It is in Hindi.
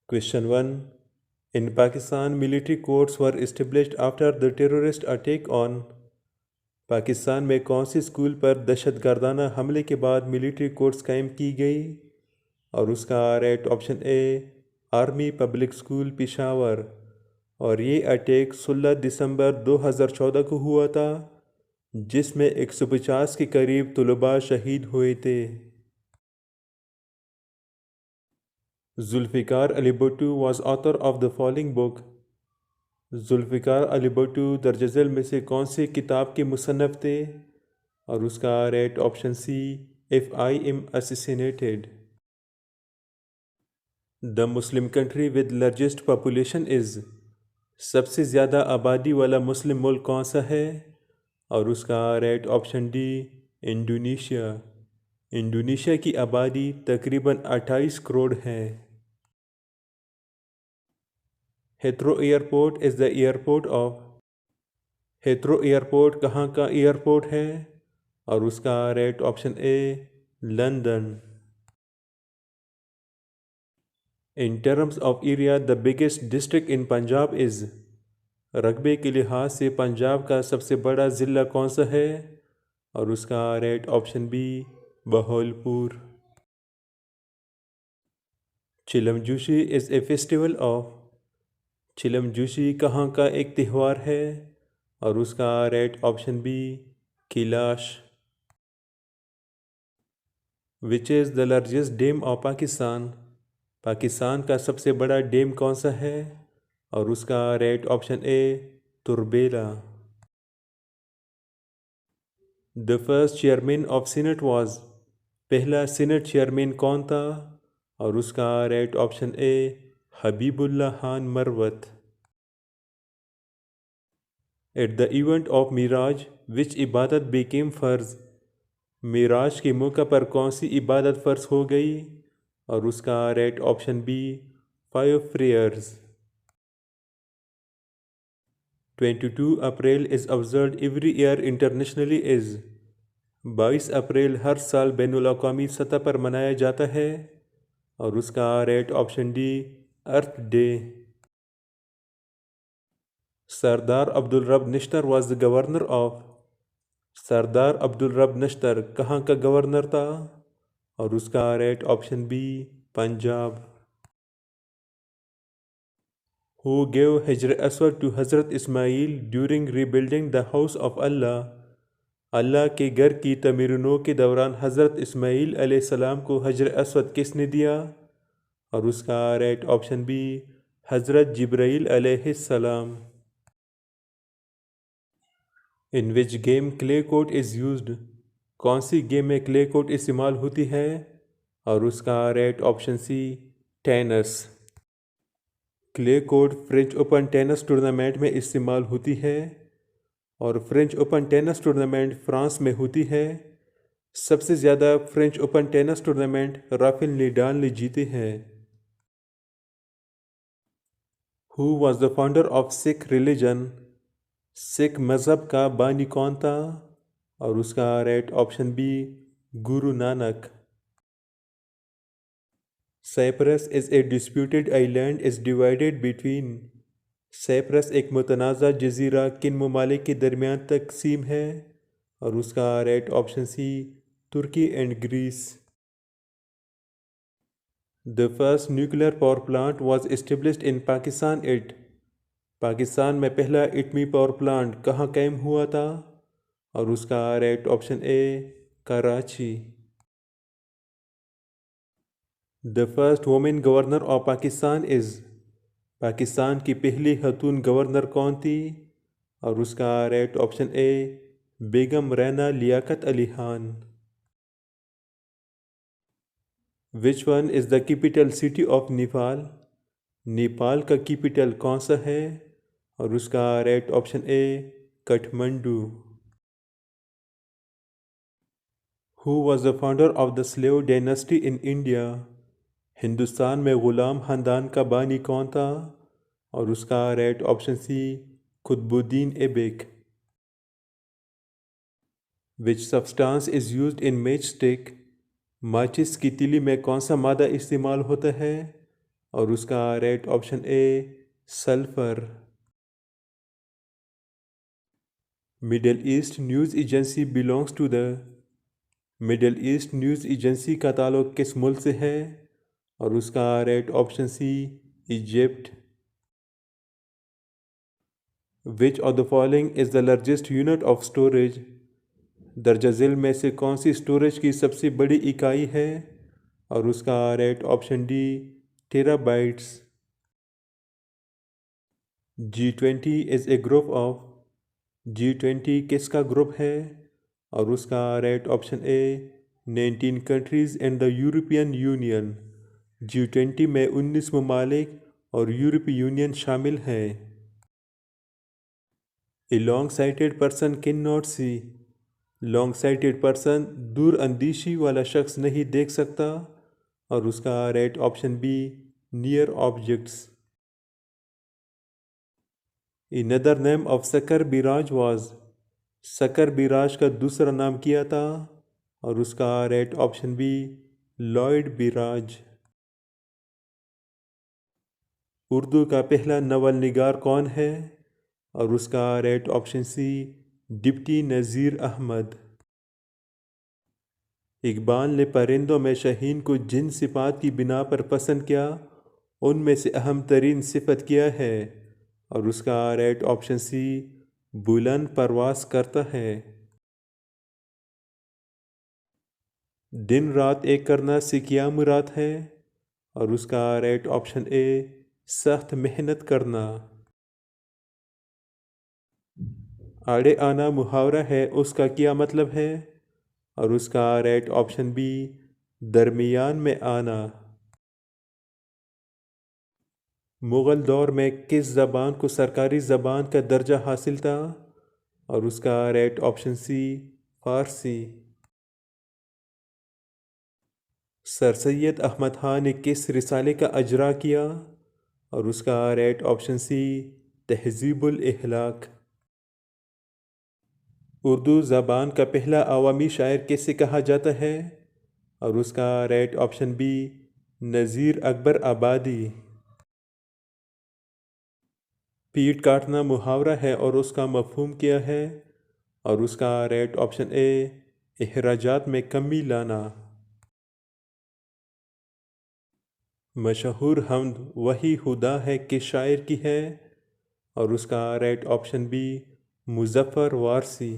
Question 1. In Pakistan, military courts were established after the terrorist attack on Pakistan में कौन सी स्कूल पर दहशतगर्दाना हमले के बाद मिलिट्री कोर्ट्स कायम की गई? और उसका राइट ऑप्शन ए आर्मी पब्लिक स्कूल पेशावर। और ये अटैक 16 दिसंबर 2014 को हुआ था, जिसमें 150 के करीब तलबा शहीद हुए थे। Zulfikar Ali Bhutto was author of the following book. Zulfikar Ali Bhutto दर्ज झेल में से कौन सी किताब के मुसन्नफ़ थे? और उसका right option C if I am assassinated. The Muslim country with largest population is. सबसे ज़्यादा आबादी वाला मुस्लिम मुल्क कौन सा है? और उसका right option D Indonesia. Indonesia की आबादी तकरीबन 28 करोड़ है। Heathrow airport is the airport of. Heathrow airport कहाँ का एयरपोर्ट है? और उसका right option a London. In terms of area the biggest district in Punjab is. रकबे के लिहाज से पंजाब का सबसे बड़ा ज़िला कौन सा है? और उसका right option B Bahawalpur. Chilamjoshi is a festival of. Chilamjoshi कहाँ का एक त्यौहार है? और उसका right option B Kalash. Which is the largest dam of Pakistan. Pakistan का सबसे बड़ा डैम कौन सा है? और उसका right option a Tarbela. The first chairman of senate was. पहला सीनेट चेयरमैन कौन था? और उसका right option a Habibullah Khan Marwat. At the event of Miraj विच इबादत बिकेम फ़र्ज। मिराज के मौका पर कौन सी इबादत फ़र्ज हो गई? और उसका right option B 5 prayers. 22 April is observed every year internationally is. 22 अप्रैल हर साल बैनुल अक़वामी सतह पर मनाया जाता है। और उसका right option D earth day. Sardar Abdul Rab Nishtar was the governor of. Sardar Abdul Rab Nishtar कहाँ का गवर्नर था? और उसका right option B Punjab. Who gave Hajr Aswad to Hazrat Ismail during rebuilding the house of Allah. Allah के घर की तमीर नो के दौरान हज़रत इस्माइल अलैहिस्सलाम को हजर असवद किसने दिया? और उसका right option B Hazrat Jibrail अलैहिस्सलाम। In which game clay court is used. कौन सी गेम में क्ले कोट इस्तेमाल होती है? और उसका right option C tennis. Clay court French open tennis tournament में इस्तेमाल होती है। और French open tennis tournament France में होती है। सबसे ज़्यादा French open tennis tournament Rafael Nadal ने जीते हैं। Who was the founder of Sikh religion. Sikh मज़हब का बानी कौन था? और उसका right option B Guru Nanak. Cyprus is a disputed island is divided between. Cyprus एक मुतनाज़ा जजीरा किन ममालिक के दरमियान तकसीम है? और उसका right option C Turkey and Greece. The first nuclear power plant was established in Pakistan at. Pakistan में पहला एटमी पावर प्लांट कहाँ कायम हुआ था? और उसका right option A Karachi. The first women governor of Pakistan is. Pakistan की पहली खतून गवर्नर कौन थी? और उसका right option A Begum Raana Liaquat Ali Khan. Which one is the capital city of Nepal. Nepal का कैपिटल कौन सा है? और उसका right option A Kathmandu. Who was the founder of the slave dynasty in India. Hindustan में ग़ुलाम ख़ानदान का बानी कौन था? और उसका right option C Qutubuddin Aibak. Which substance is used in match stick. माचिस की तीली में कौन सा मादा इस्तेमाल होता है? और उसका right option A sulphur. Middle east news agency belongs to the middle east news agency का ताल्लुक किस मुल्क से है? और उसका right option C Egypt. Which of the following is the largest unit of storage? दर्जा झेल में से कौन सी स्टोरेज की सबसे बड़ी इकाई है? और उसका right option D terabytes. G20 is a group of G20 किसका ग्रुप है? और उसका right option A 19 countries and the European Union. G20 में 19 ममालिक और यूरोपीय यूनियन शामिल हैं। A long sighted person can not see. Long sighted person दूर अंदेशी वाला शख्स नहीं देख सकता। और उसका right option B near objects. Another name of शक्कर बिराज वाज। शक्कर बिराज का दूसरा नाम क्या था? और उसका right option B Lloyd barrage. Urdu का पहला नवल निगार कौन है? और उसका right option C deputy Nazir Ahmad. Iqbal ने परिंदों में शाहीन को जिन सिफात की बिना पर पसंद किया उनमें से अहम तरीन सिफत क्या है? और उसका राइट ऑप्शन सी बुलंद परवास करता है। दिन रात एक करना से क्या मुराद है? और उसका राइट ऑप्शन ए सख्त मेहनत करना। आड़े आना मुहावरा है, उसका क्या मतलब है? और उसका राइट ऑप्शन बी दरमियान में आना। मुग़ल दौर में किस ज़बान को सरकारी ज़बान का दर्जा हासिल था? और उसका राइट ऑप्शन सी फ़ारसी। सर सैयद अहमद ख़ान ने किस रिसाले का अजरा किया? और उसका राइट ऑप्शन सी तहज़ीबुल अखलाक। उर्दू ज़बान का पहला अवामी शायर किसे कहा जाता है? और उसका राइट ऑप्शन बी नज़ीर अकबर आबादी। पीठ काटना मुहावरा है और उसका मफ़हूम क्या है? और उसका राइट ऑप्शन ए अखराजात में कमी लाना। मशहूर हम्द वही खुदा है कि शायर की है? और उसका right option B Muzaffar Warsi.